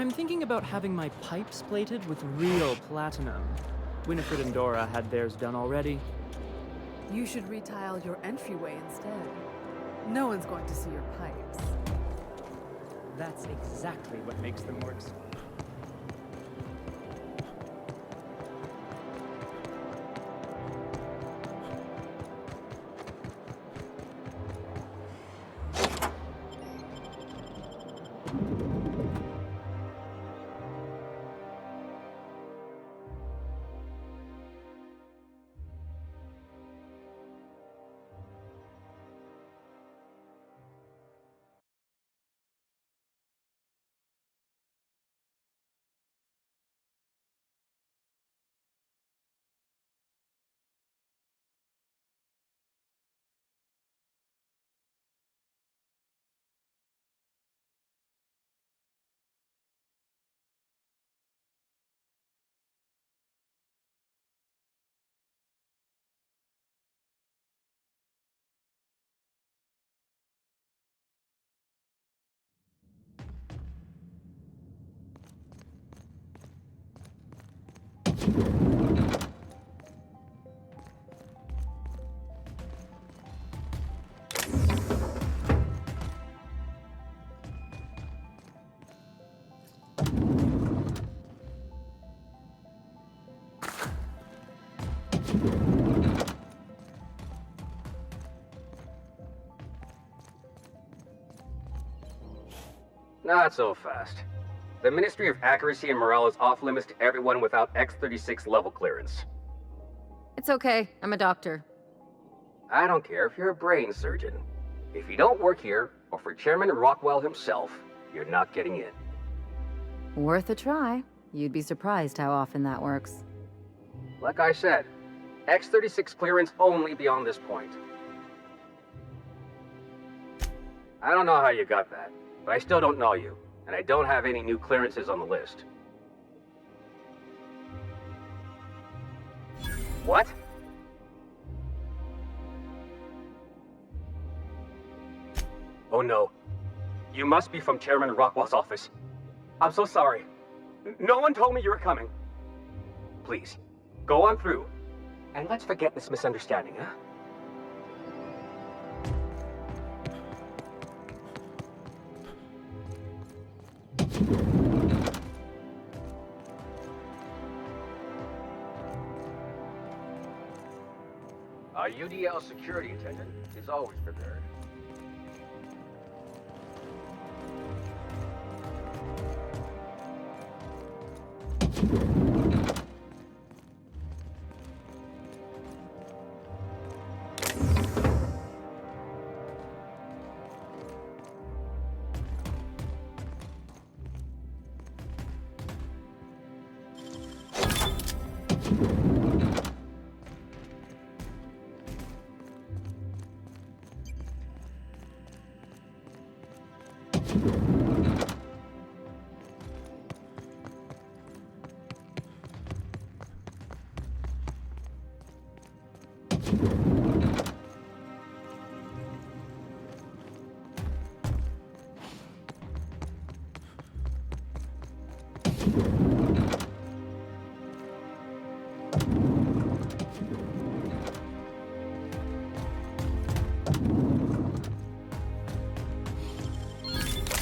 I'm thinking about having my pipes plated with real platinum. Winifred and Dora had theirs done already. You should retile your entryway instead. No one's going to see your pipes. That's exactly what makes them work so. Not so fast. The Ministry of Accuracy and Morale is off limits to everyone without X-36 level clearance. It's okay. I'm a doctor. I don't care if you're a brain surgeon. If you don't work here, or for Chairman Rockwell himself, you're not getting in. Worth a try. You'd be surprised how often that works. Like I said, X-36 clearance only beyond this point. I don't know how you got that, but I still don't know you, and I don't have any new clearances on the list. What? Oh no. You must be from Chairman Rockwell's office. I'm so sorry. No one told me you were coming. Please, go on through, and let's forget this misunderstanding, huh? Our UDL security attendant is always prepared.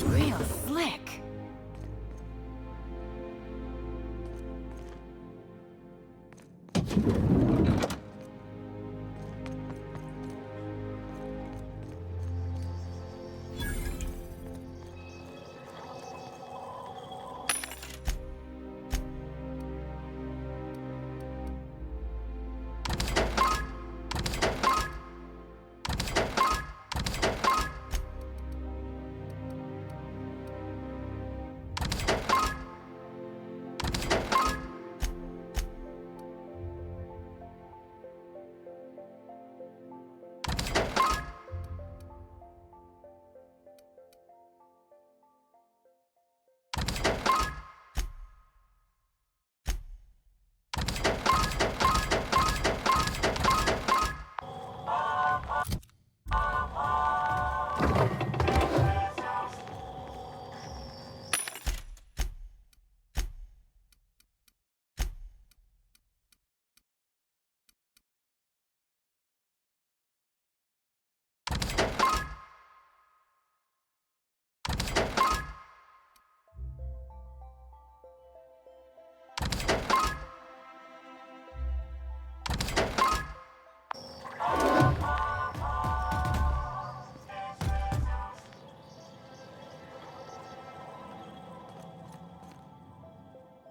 Real slick.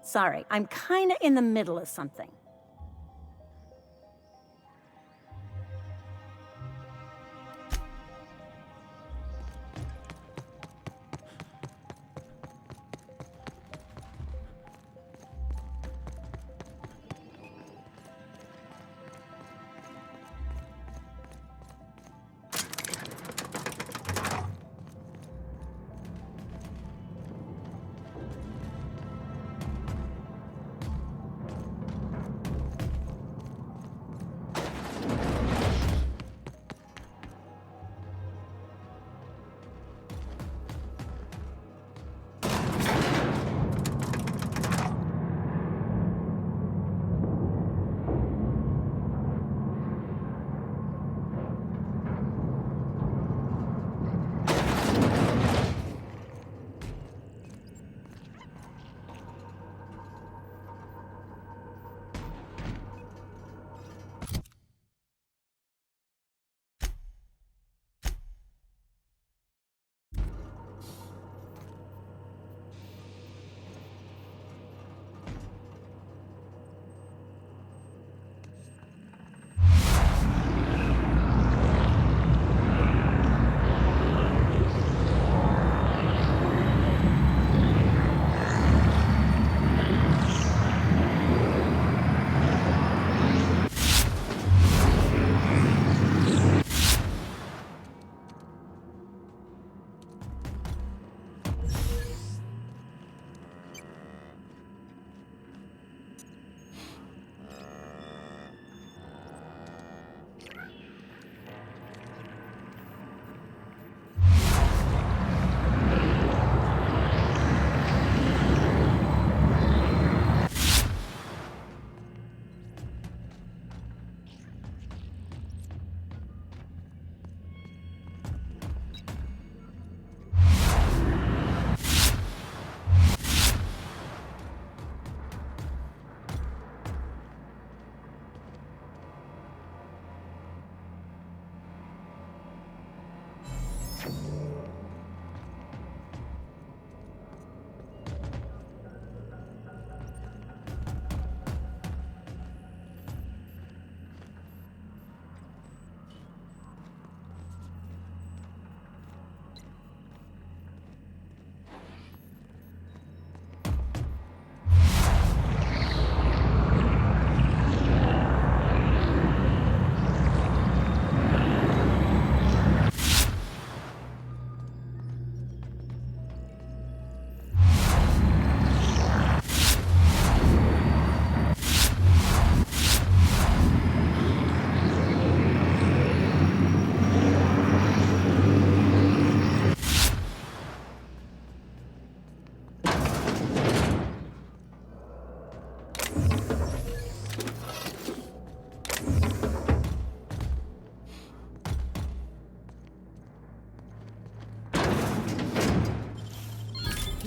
Sorry, I'm kinda in the middle of something.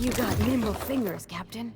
You got nimble fingers, Captain.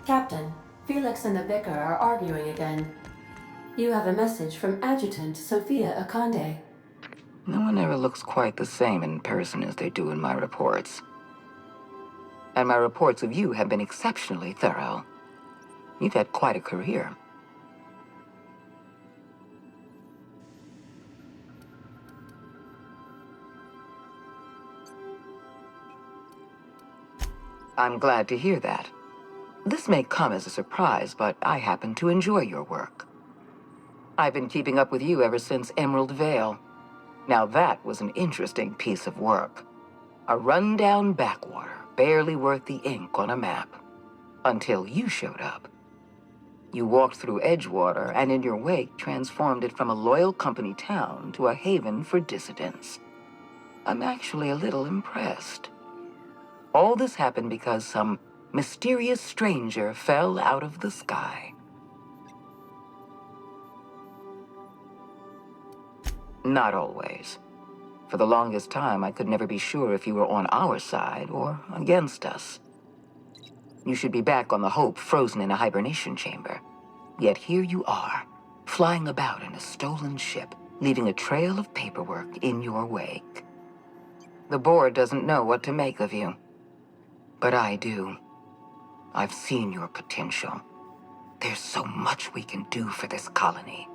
Captain, Felix and the Vicar are arguing again. You have a message from Adjutant Sophia Akande. No one ever looks quite the same in person as they do in my reports. And my reports of you have been exceptionally thorough. You've had quite a career. I'm glad to hear that. This may come as a surprise, but I happen to enjoy your work. I've been keeping up with you ever since Emerald Vale. Now that was an interesting piece of work. A rundown backwater, barely worth the ink on a map. Until you showed up. You walked through Edgewater and in your wake transformed it from a loyal company town to a haven for dissidents. I'm actually a little impressed. All this happened because some mysterious stranger fell out of the sky. Not always. For the longest time, I could never be sure if you were on our side or against us. You should be back on the Hope, frozen in a hibernation chamber. Yet here you are, flying about in a stolen ship, leaving a trail of paperwork in your wake. The board doesn't know what to make of you. But I do. I've seen your potential. There's so much we can do for this colony.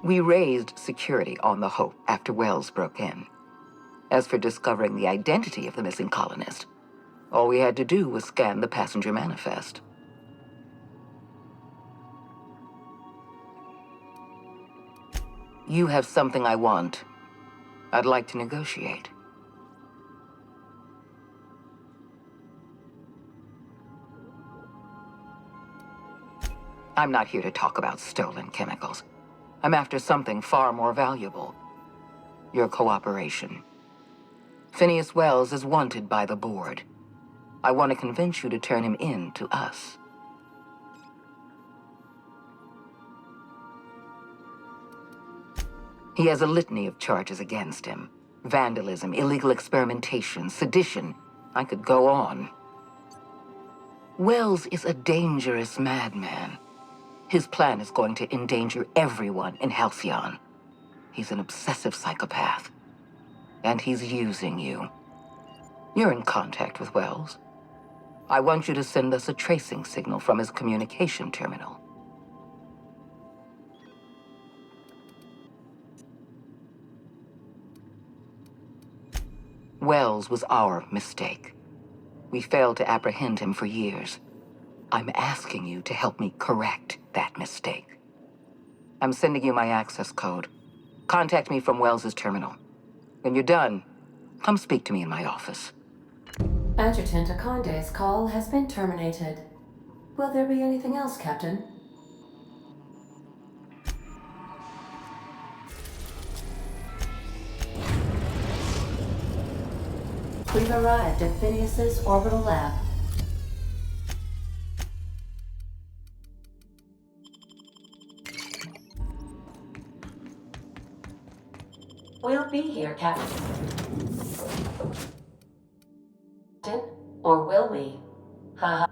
We raised security on the Hope after Wells broke in. As for discovering the identity of the missing colonist, all we had to do was scan the passenger manifest. You have something I want. I'd like to negotiate. I'm not here to talk about stolen chemicals. I'm after something far more valuable. Your cooperation. Phineas Wells is wanted by the board. I want to convince you to turn him in to us. He has a litany of charges against him. Vandalism, illegal experimentation, sedition. I could go on. Wells is a dangerous madman. His plan is going to endanger everyone in Halcyon. He's an obsessive psychopath. And he's using you. You're in contact with Wells. I want you to send us a tracing signal from his communication terminal. Wells was our mistake. We failed to apprehend him for years. I'm asking you to help me correct that mistake. I'm sending you my access code. Contact me from Wells's terminal. When you're done, come speak to me in my office. Adjutant Akonde's call has been terminated. Will there be anything else, Captain? We've arrived at Phineas's orbital lab. We'll be here, Captain. Or will we? Haha.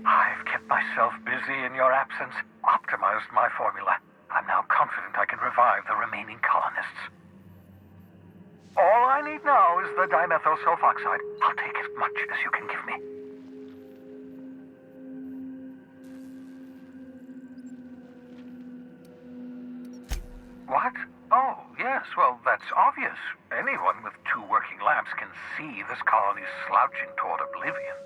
I've kept myself busy in your absence, optimized my formula. I'm now confident I can revive the remaining colonists. All I need now is the dimethyl sulfoxide. I'll take as much as you can give me. What? Oh, yes, well, that's obvious. Anyone with 2 working labs can see this colony's slouching toward oblivion.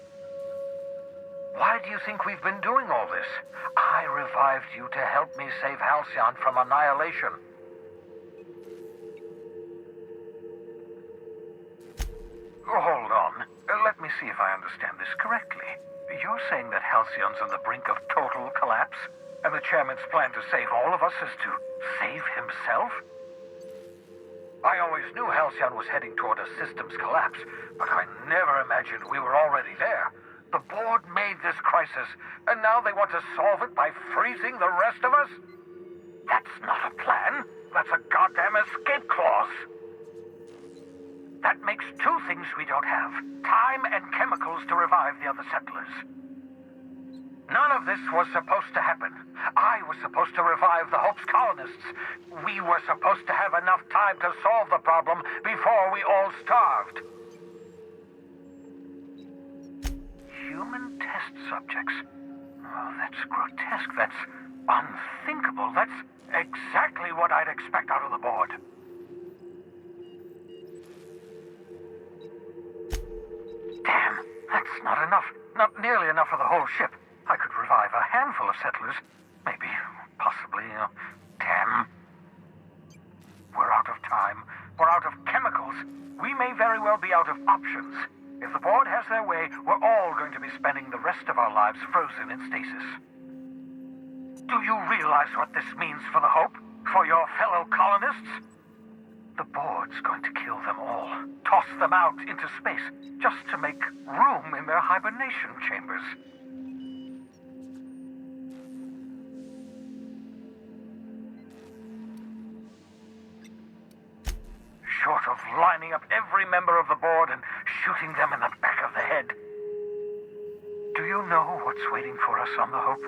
Why do you think we've been doing all this? I revived you to help me save Halcyon from annihilation. Hold on. Let me see if I understand this correctly. You're saying that Halcyon's on the brink of total collapse, and the chairman's plan to save all of us is to save himself? I always knew Halcyon was heading toward a systems collapse, but I never imagined we were already there. The board made this crisis, and now they want to solve it by freezing the rest of us? That's not a plan. That's a goddamn escape clause. That makes 2 things we don't have. Time and chemicals to revive the other settlers. None of this was supposed to happen. I was supposed to revive the Hope's colonists. We were supposed to have enough time to solve the problem before we all starved. Human test subjects. Oh, that's grotesque. That's unthinkable. That's exactly what I'd expect out of the board. Damn, that's not enough. Not nearly enough for the whole ship. I could revive a handful of settlers. Maybe, possibly, damn. We're out of time. We're out of chemicals. We may very well be out of options. If the board has their way, we're all going to be spending the rest of our lives frozen in stasis. Do you realize what this means for the Hope? For your fellow colonists? The board's going to kill them all, toss them out into space, just to make room in their hibernation chambers. Short of lining up every member of the board and shooting them in the back of the head. Do you know what's waiting for us on the Hope?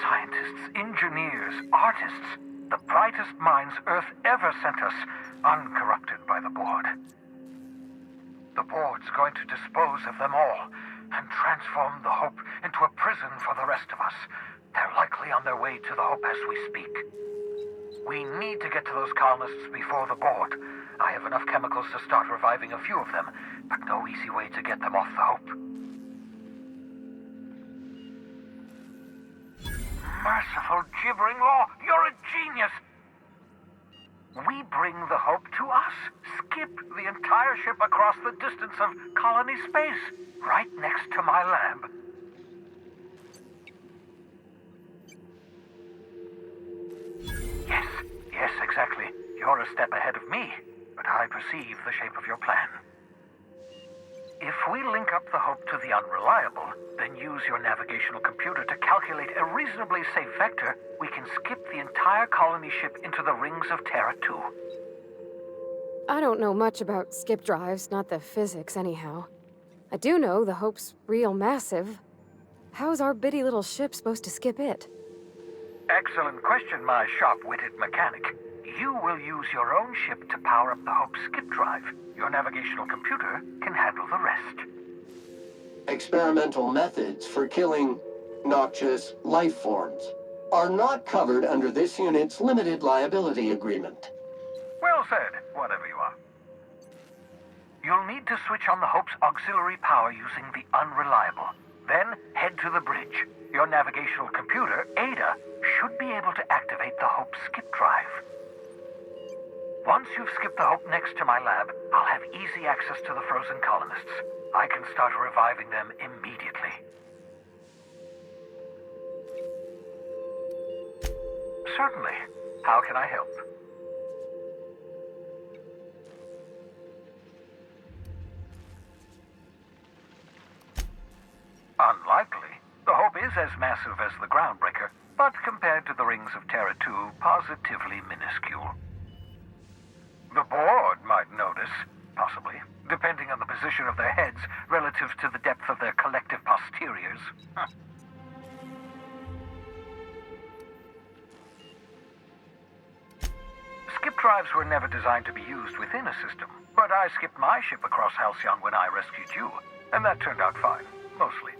Scientists, engineers, artists, the brightest minds Earth ever sent us, uncorrupted by the board. The board's going to dispose of them all and transform the Hope into a prison for the rest of us. They're likely on their way to the Hope as we speak. We need to get to those colonists before the board. I have enough chemicals to start reviving a few of them, but no easy way to get them off the Hope. Merciful gibbering law, you're a genius! We bring the Hope to us. Skip the entire ship across the distance of colony space, right next to my lab. Yes, exactly. You're a step ahead of me, but I perceive the shape of your plan. If we link up the Hope to the Unreliable, then use your navigational computer to calculate a reasonably safe vector, we can skip the entire colony ship into the rings of Terra 2. I don't know much about skip drives, not the physics anyhow. I do know the Hope's real massive. How's our bitty little ship supposed to skip it? Excellent question, my sharp-witted mechanic. You will use your own ship to power up the Hope's skip drive. Your navigational computer can handle the rest. Experimental methods for killing noxious life forms are not covered under this unit's limited liability agreement. Well said, whatever you are. You'll need to switch on the Hope's auxiliary power using the Unreliable. Then head to the bridge. Your navigational computer, Ada, should be able to activate the Hope's skip drive. Once you've skipped the Hope next to my lab, I'll have easy access to the frozen colonists. I can start reviving them immediately. Certainly. How can I help? Unlikely. The Hope is as massive as the Groundbreaker, but compared to the rings of Terra 2, positively minuscule. The board might notice, possibly, depending on the position of their heads relative to the depth of their collective posteriors. Skip drives were never designed to be used within a system, but I skipped my ship across Halcyon when I rescued you, and that turned out fine, mostly.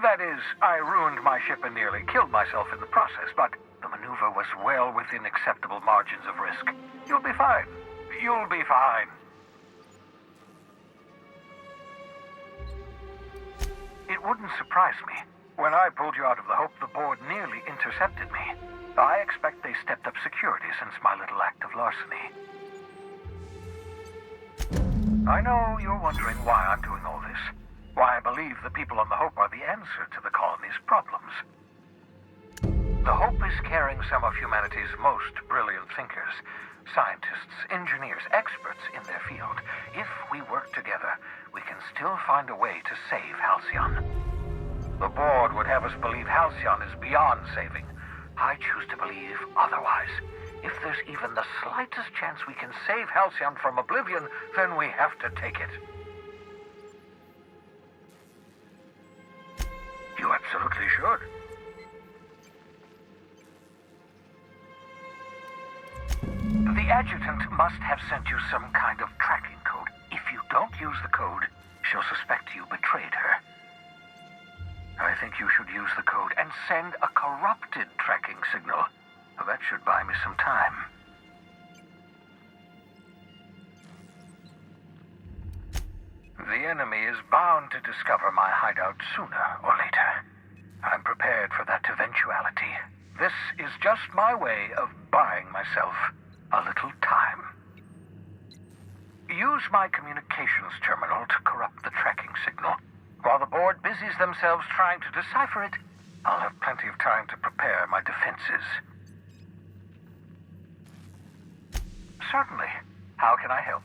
That is, I ruined my ship and nearly killed myself in the process, but the maneuver was well within acceptable margins of risk. You'll be fine. You'll be fine. It wouldn't surprise me. When I pulled you out of the Hope, the board nearly intercepted me. I expect they stepped up security since my little act of larceny. I know you're wondering why I'm doing all this. Why I believe the people on the Hope are the answer to the colony's problems. The Hope is carrying some of humanity's most brilliant thinkers, scientists, engineers, experts in their field. If we work together, we can still find a way to save Halcyon. The board would have us believe Halcyon is beyond saving. I choose to believe otherwise. If there's even the slightest chance we can save Halcyon from oblivion, then we have to take it. You absolutely should. The adjutant must have sent you some kind of tracking code. If you don't use the code, she'll suspect you betrayed her. I think you should use the code and send a corrupted tracking signal. That should buy me some time. The enemy is bound to discover my hideout sooner or later. I'm prepared for that eventuality. This is just my way of buying myself a little time. Use my communications terminal to corrupt the tracking signal. While the board busies themselves trying to decipher it, I'll have plenty of time to prepare my defenses. Certainly. How can I help?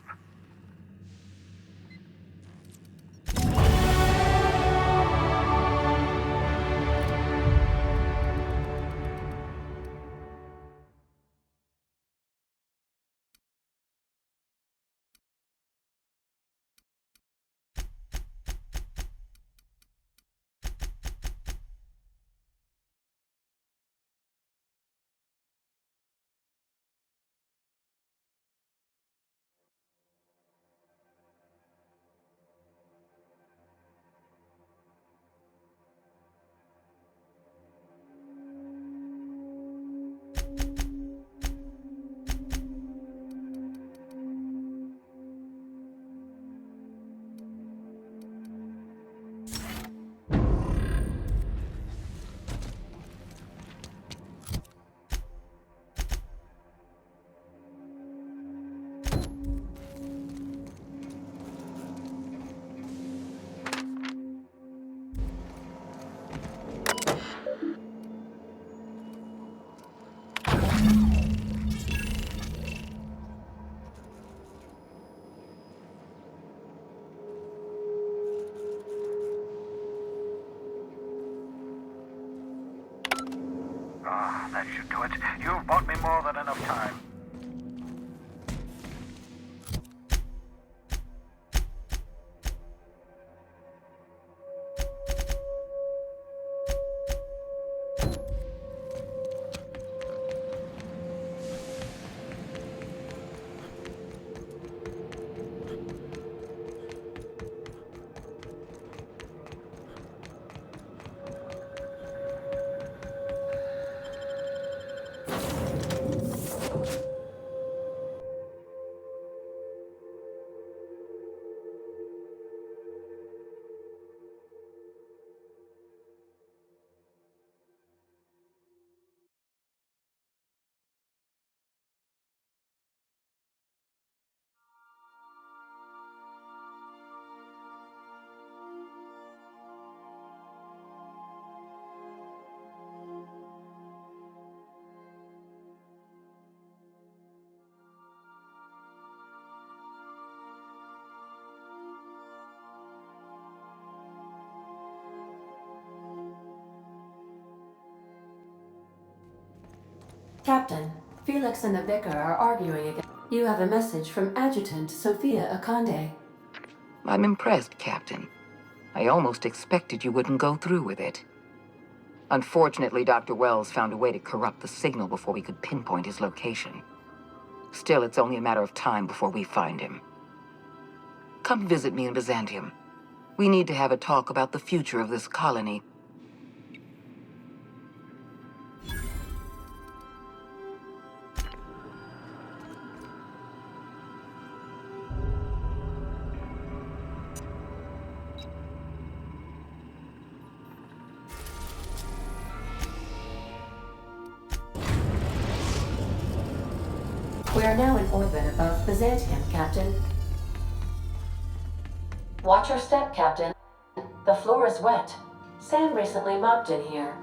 Ah, that should do it. You've bought me more than enough time. Captain, Felix and the Vicar are arguing again. You have a message from Adjutant Sophia Akande. I'm impressed, Captain. I almost expected you wouldn't go through with it. Unfortunately, Dr. Wells found a way to corrupt the signal before we could pinpoint his location. Still, it's only a matter of time before we find him. Come visit me in Byzantium. We need to have a talk about the future of this colony. We are now in orbit above Byzantium, Captain. Watch your step, Captain. The floor is wet. Sam recently mopped in here.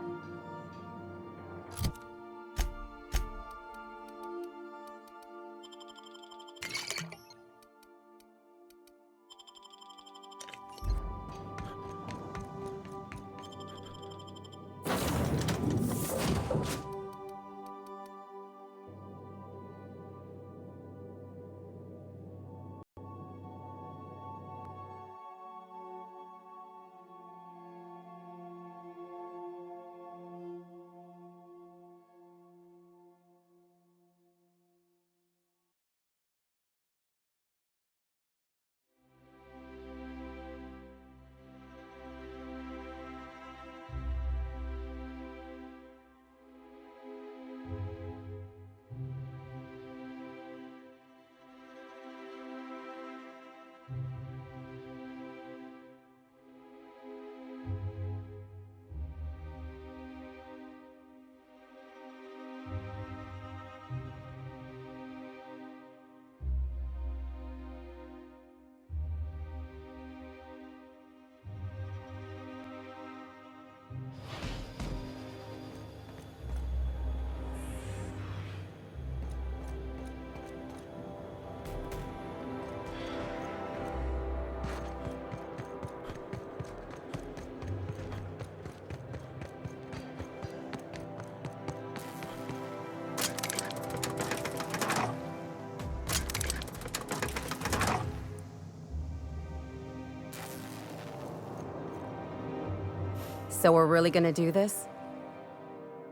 So we're really gonna do this?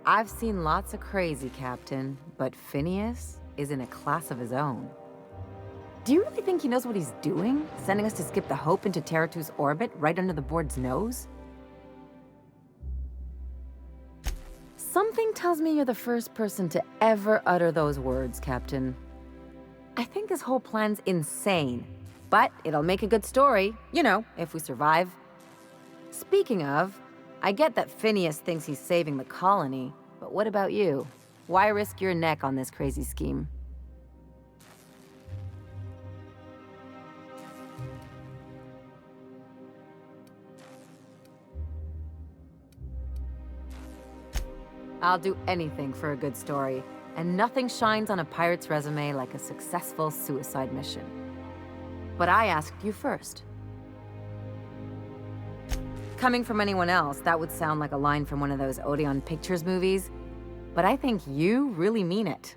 I've seen lots of crazy, Captain, but Phineas is in a class of his own. Do you really think he knows what he's doing? Sending us to skip the Hope into Terra 2's orbit right under the board's nose? Something tells me you're the first person to ever utter those words, Captain. I think this whole plan's insane, but it'll make a good story, you know, if we survive. Speaking of, I get that Phineas thinks he's saving the colony, but what about you? Why risk your neck on this crazy scheme? I'll do anything for a good story, and nothing shines on a pirate's resume like a successful suicide mission. But I asked you first. Coming from anyone else, that would sound like a line from one of those Odeon Pictures movies, but I think you really mean it.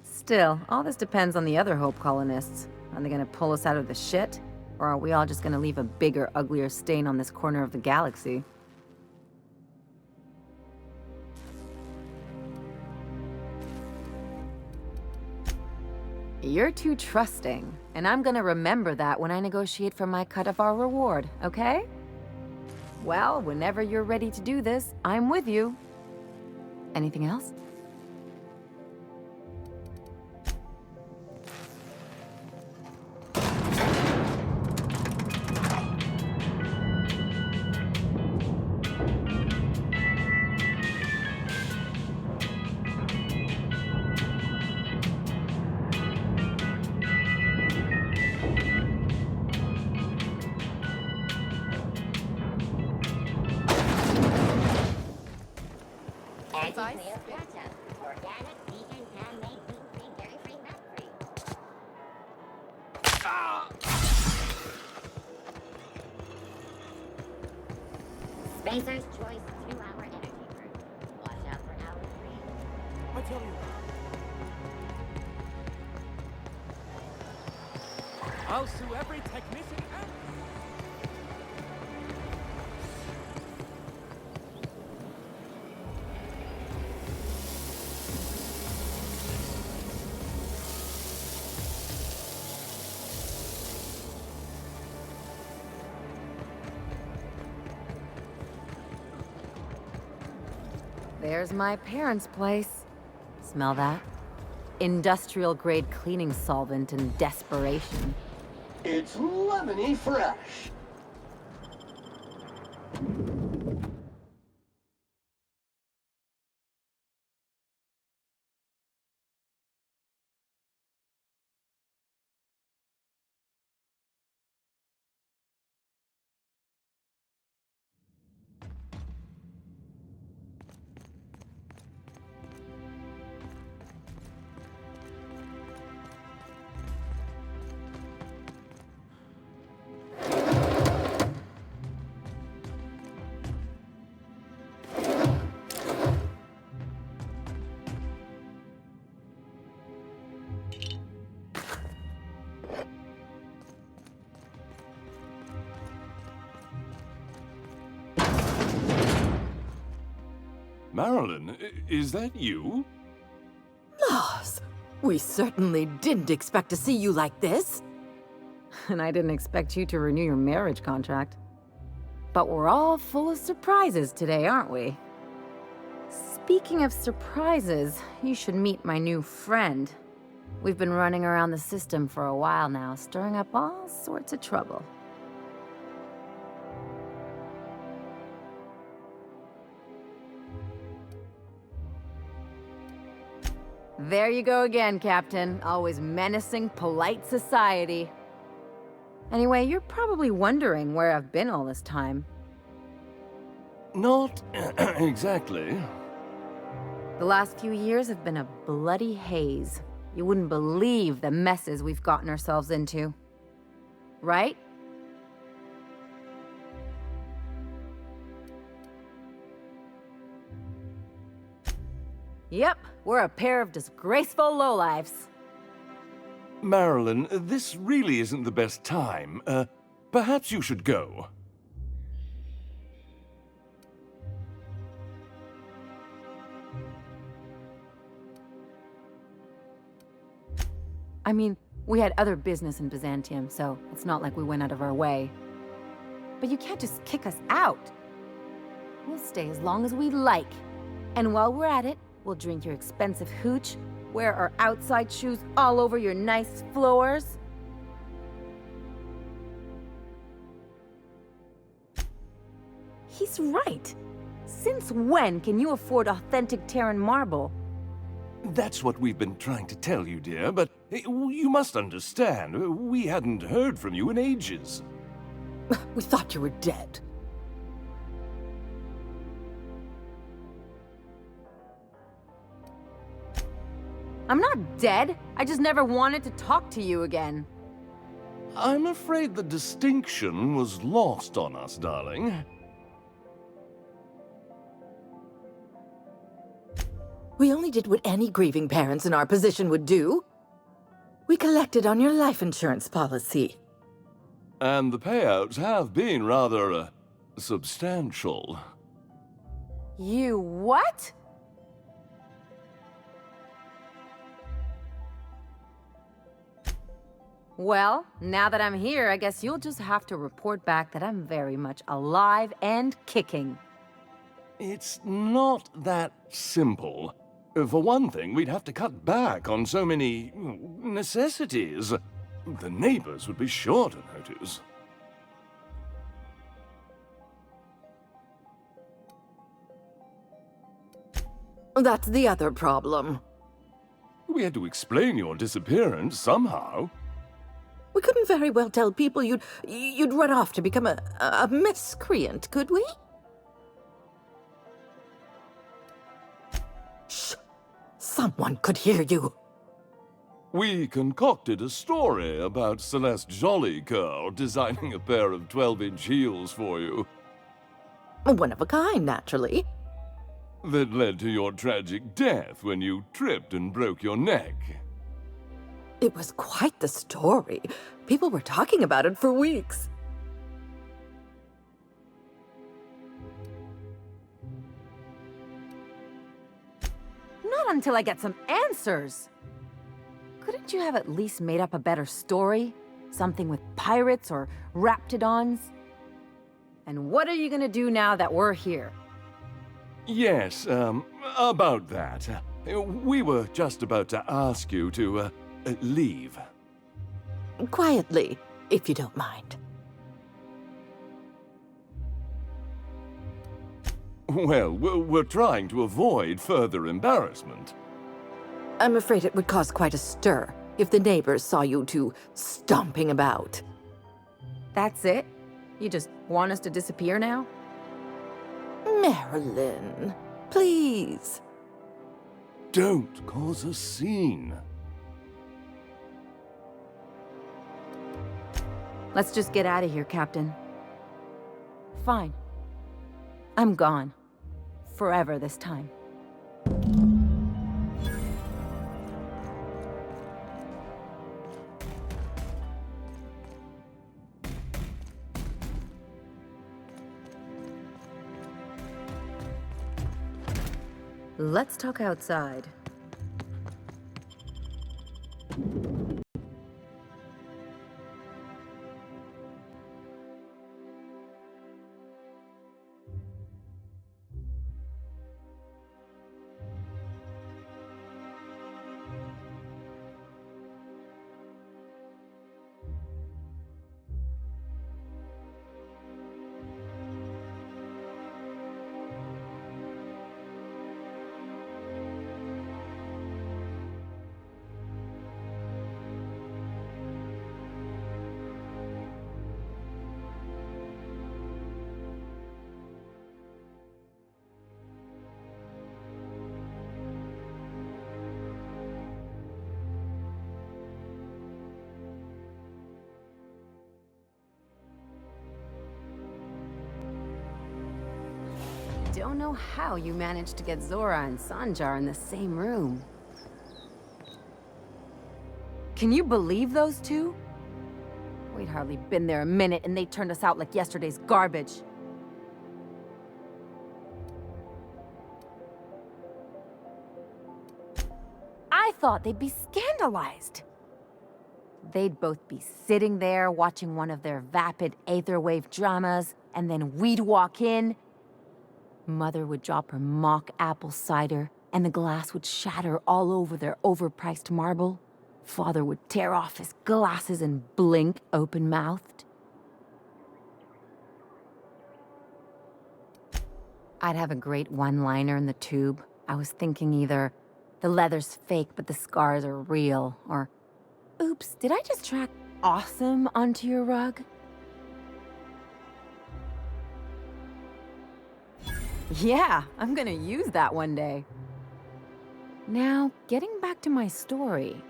Still, all this depends on the other Hope colonists. Are they gonna pull us out of the shit? Or are we all just gonna leave a bigger, uglier stain on this corner of the galaxy? You're too trusting, and I'm gonna remember that when I negotiate for my cut of our reward, okay? Well, whenever you're ready to do this, I'm with you. Anything else? Spacer's Choice 2-hour energy brew. Watch out for hour 3. I tell you. I'll sue every technician out. There's my parents' place. Smell that? Industrial-grade cleaning solvent in desperation. It's lemony fresh. Marilyn, is that you? Lars, we certainly didn't expect to see you like this. And I didn't expect you to renew your marriage contract. But we're all full of surprises today, aren't we? Speaking of surprises, you should meet my new friend. We've been running around the system for a while now, stirring up all sorts of trouble. There you go again, Captain. Always menacing polite society. Anyway, you're probably wondering where I've been all this time. Not exactly. The last few years have been a bloody haze. You wouldn't believe the messes we've gotten ourselves into. Right? Yep, we're a pair of disgraceful lowlifes. Marilyn, this really isn't the best time. Perhaps you should go. I mean, we had other business in Byzantium, so it's not like we went out of our way. But you can't just kick us out. We'll stay as long as we like. And while we're at it, we'll drink your expensive hooch, wear our outside shoes all over your nice floors. He's right. Since when can you afford authentic Terran marble? That's what we've been trying to tell you, dear, but you must understand, we hadn't heard from you in ages. We thought you were dead. I'm not dead. I just never wanted to talk to you again. I'm afraid the distinction was lost on us, darling. We only did what any grieving parents in our position would do. We collected on your life insurance policy. And the payouts have been rather, substantial. You what? Well, now that I'm here, I guess you'll just have to report back that I'm very much alive and kicking. It's not that simple. For one thing, we'd have to cut back on so many necessities. The neighbors would be sure to notice. That's the other problem. We had to explain your disappearance somehow. We couldn't very well tell people you'd run off to become a miscreant, could we? Shh! Someone could hear you. We concocted a story about Celeste Jollycurl designing a pair of 12-inch heels for you. One of a kind, naturally. That led to your tragic death when you tripped and broke your neck. It was quite the story. People were talking about it for weeks. Not until I get some answers. Couldn't you have at least made up a better story? Something with pirates or raptidons? And what are you gonna do now that we're here? Yes, about that. We were just about to ask you to, leave. Quietly, if you don't mind. Well, we're trying to avoid further embarrassment. I'm afraid it would cause quite a stir if the neighbors saw you two stomping about. That's it? You just want us to disappear now? Marilyn, please. Don't cause a scene. Let's just get out of here, Captain. Fine. I'm gone. Forever this time. Let's talk outside. Don't know how you managed to get Zora and Sanjar in the same room. Can you believe those two? We'd hardly been there a minute and they turned us out like yesterday's garbage. I thought they'd be scandalized. They'd both be sitting there watching one of their vapid aetherwave dramas, and then we'd walk in. Mother would drop her mock apple cider, and the glass would shatter all over their overpriced marble. Father would tear off his glasses and blink open-mouthed. I'd have a great one-liner in the tube. I was thinking either, the leather's fake but the scars are real, or, oops, did I just track awesome onto your rug? Yeah, I'm gonna use that one day. Now, getting back to my story.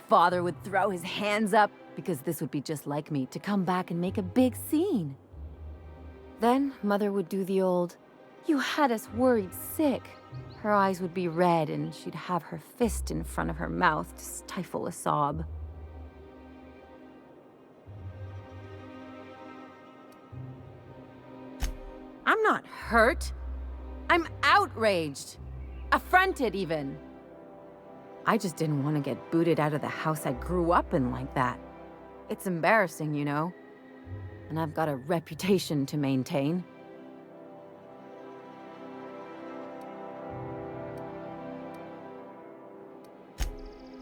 Father would throw his hands up, because this would be just like me, to come back and make a big scene. Then, Mother would do the old, "You had us worried sick." Her eyes would be red, and she'd have her fist in front of her mouth to stifle a sob. I'm not hurt. I'm outraged. Affronted, even. I just didn't want to get booted out of the house I grew up in like that. It's embarrassing, you know. And I've got a reputation to maintain.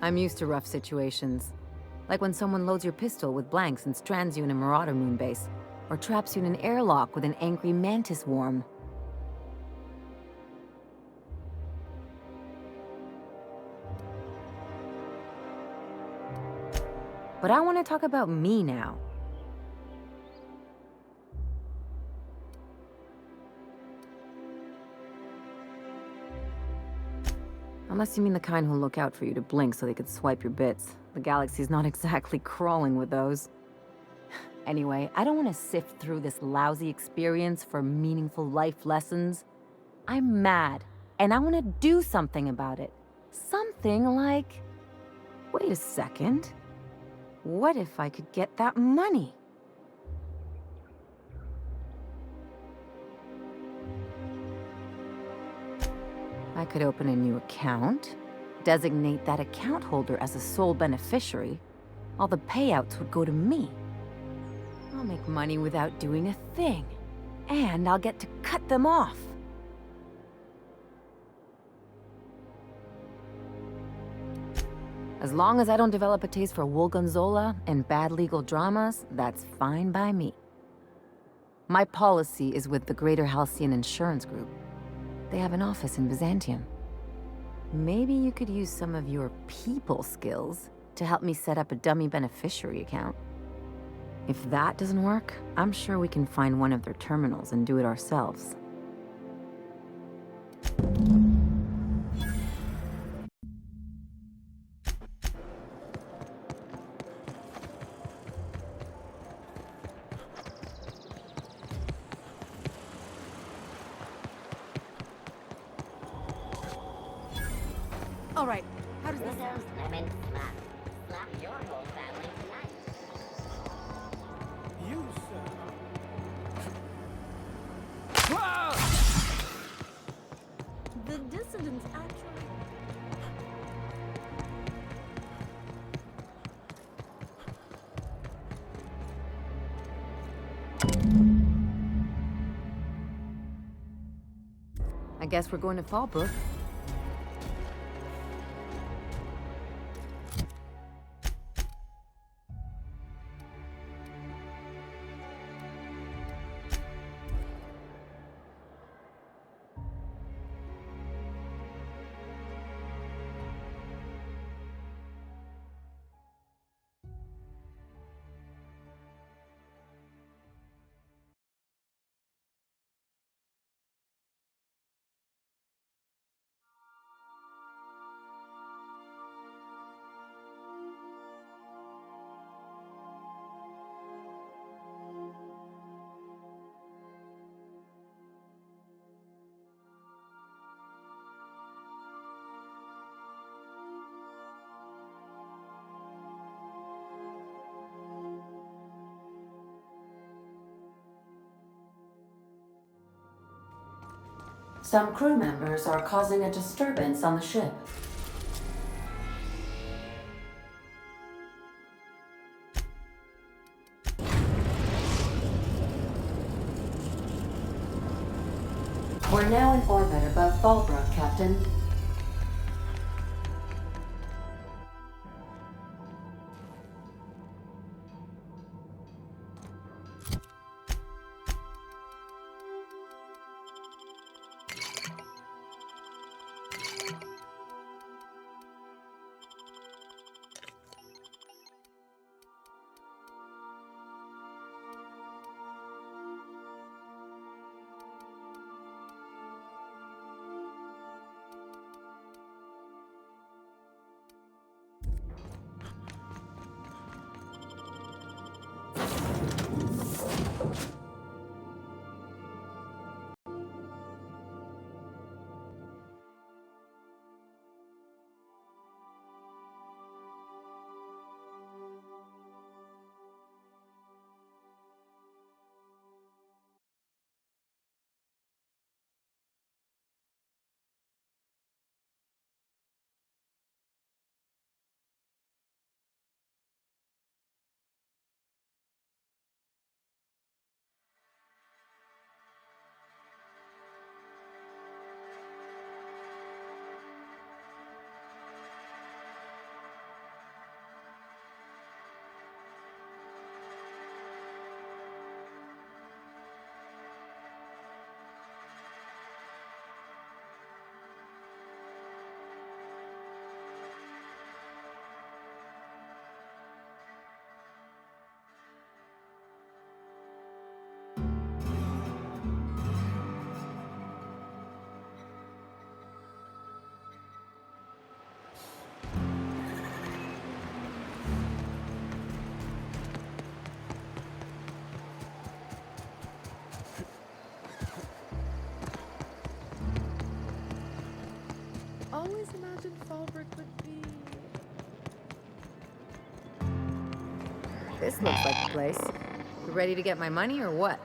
I'm used to rough situations. Like when someone loads your pistol with blanks and strands you in a Marauder moon base, or traps you in an airlock with an angry mantis worm. But I want to talk about me now. Unless you mean the kind who'll look out for you to blink so they could swipe your bits. The galaxy's not exactly crawling with those. Anyway, I don't want to sift through this lousy experience for meaningful life lessons. I'm mad, and I want to do something about it. Something like... Wait a second. What if I could get that money? I could open a new account, designate that account holder as a sole beneficiary. All the payouts would go to me. I'll make money without doing a thing. And I'll get to cut them off. As long as I don't develop a taste for wool gonzola and bad legal dramas, that's fine by me. My policy is with the Greater Halcyon Insurance Group. They have an office in Byzantium. Maybe you could use some of your people skills to help me set up a dummy beneficiary account. If that doesn't work, I'm sure we can find one of their terminals and do it ourselves. All right, how does this sound? Lemon slap. Slap your whole family tonight. You, The dissidents actually... I guess we're going to Fallbrook. Some crew members are causing a disturbance on the ship. We're now in orbit above Fallbrook, Captain. Always imagined Fallbrook would be... This looks like the place. You ready to get my money or what?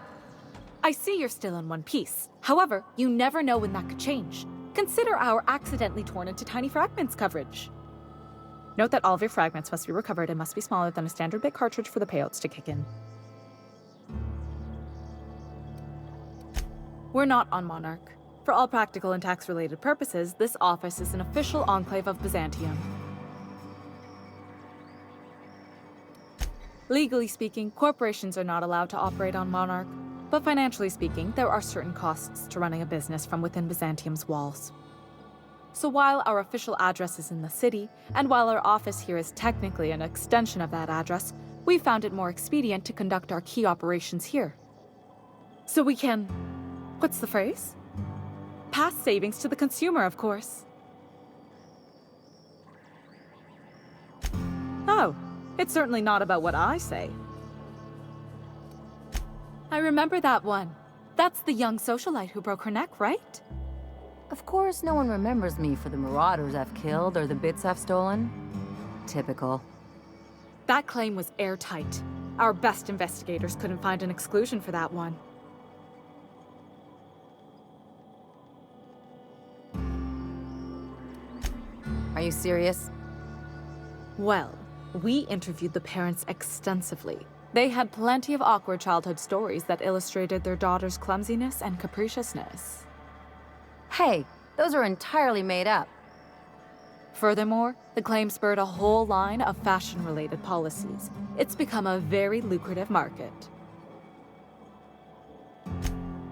I see you're still in one piece. However, you never know when that could change. Consider our accidentally torn into tiny fragments coverage. Note that all of your fragments must be recovered and must be smaller than a standard bit cartridge for the payouts to kick in. We're not on Monarch. For all practical and tax-related purposes, this office is an official enclave of Byzantium. Legally speaking, corporations are not allowed to operate on Monarch, but financially speaking, there are certain costs to running a business from within Byzantium's walls. So while our official address is in the city, and while our office here is technically an extension of that address, we found it more expedient to conduct our key operations here. So we can... what's the phrase? Pass savings to the consumer, of course. Oh, it's certainly not about what I say. I remember that one. That's the young socialite who broke her neck, right? Of course, no one remembers me for the marauders I've killed or the bits I've stolen. Typical. That claim was airtight. Our best investigators couldn't find an exclusion for that one. Are you serious? Well, we interviewed the parents extensively. They had plenty of awkward childhood stories that illustrated their daughter's clumsiness and capriciousness. Hey, those are entirely made up. Furthermore, the claim spurred a whole line of fashion-related policies. It's become a very lucrative market.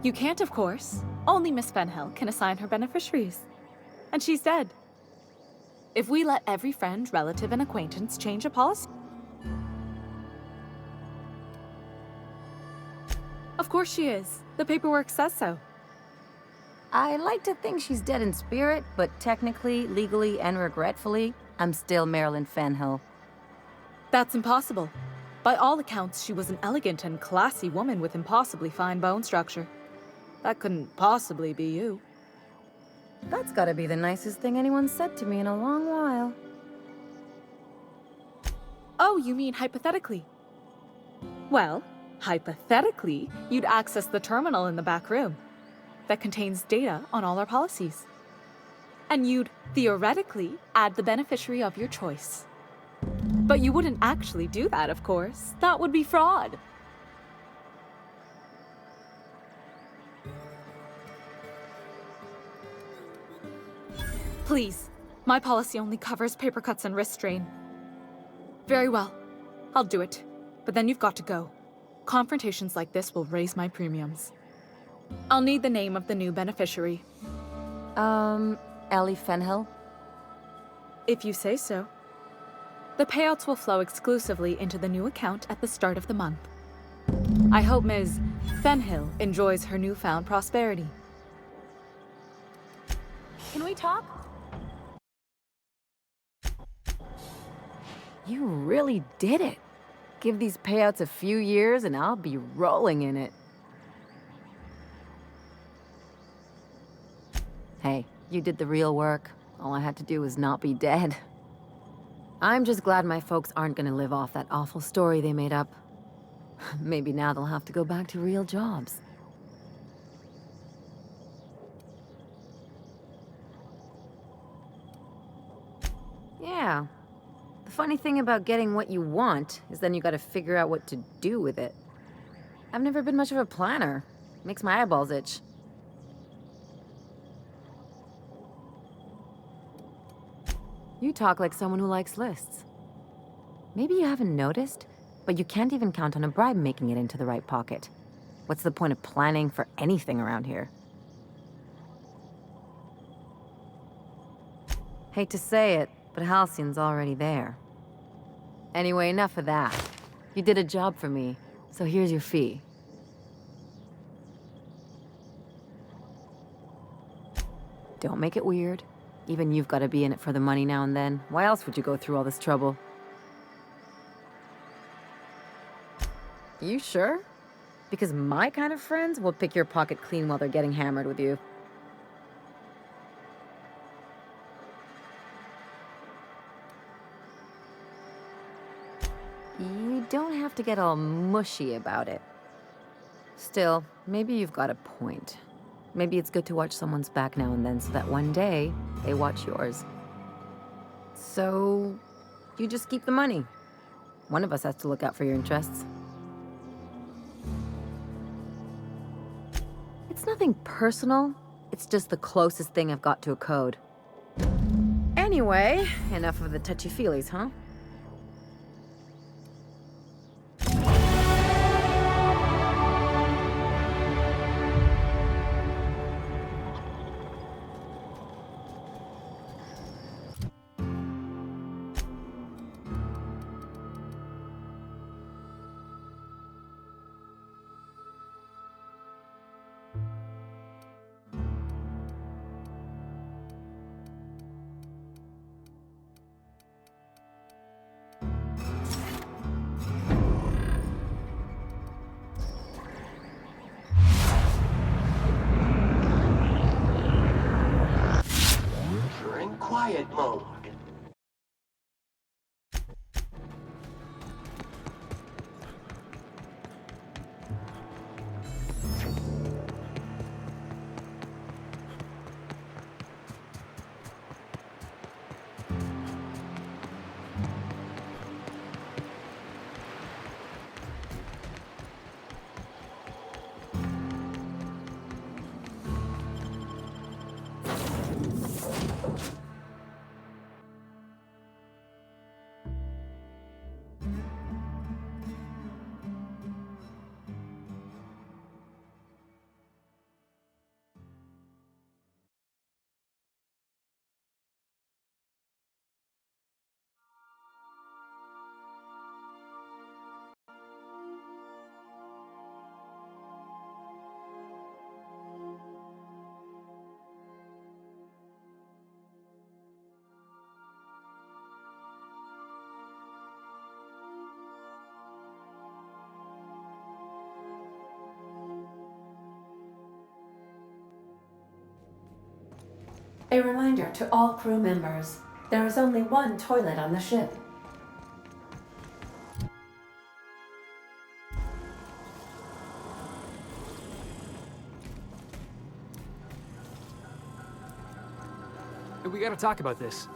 You can't, of course. Only Miss Fenhill can assign her beneficiaries. And she's dead. If we let every friend, relative, and acquaintance change a policy... Of course she is. The paperwork says so. I like to think she's dead in spirit, but technically, legally, and regretfully, I'm still Marilyn Fenhill. That's impossible. By all accounts, she was an elegant and classy woman with impossibly fine bone structure. That couldn't possibly be you. That's gotta be the nicest thing anyone's said to me in a long while. Oh, you mean hypothetically? Well, hypothetically, you'd access the terminal in the back room that contains data on all our policies. And you'd, theoretically, add the beneficiary of your choice. But you wouldn't actually do that, of course. That would be fraud. Please. My policy only covers paper cuts and wrist strain. Very well. I'll do it. But then you've got to go. Confrontations like this will raise my premiums. I'll need the name of the new beneficiary. Ellie Fenhill? If you say so. The payouts will flow exclusively into the new account at the start of the month. I hope Ms. Fenhill enjoys her newfound prosperity. Can we talk? You really did it. Give these payouts a few years and I'll be rolling in it. Hey, you did the real work. All I had to do was not be dead. I'm just glad my folks aren't gonna live off that awful story they made up. Maybe now they'll have to go back to real jobs. Yeah. The funny thing about getting what you want is then you gotta figure out what to do with it. I've never been much of a planner. Makes my eyeballs itch. You talk like someone who likes lists. Maybe you haven't noticed, but you can't even count on a bribe making it into the right pocket. What's the point of planning for anything around here? Hate to say it, but Halcyon's already there. Anyway, enough of that. You did a job for me, so here's your fee. Don't make it weird. Even you've got to be in it for the money now and then. Why else would you go through all this trouble? You sure? Because my kind of friends will pick your pocket clean while they're getting hammered with you. You don't have to get all mushy about it. Still, maybe you've got a point. Maybe it's good to watch someone's back now and then so that one day they watch yours. So, you just keep the money. One of us has to look out for your interests. It's nothing personal. It's just the closest thing I've got to a code. Anyway, enough of the touchy-feelies, huh? Quiet mode. A reminder to all crew members, there is only one toilet on the ship. We gotta talk about this.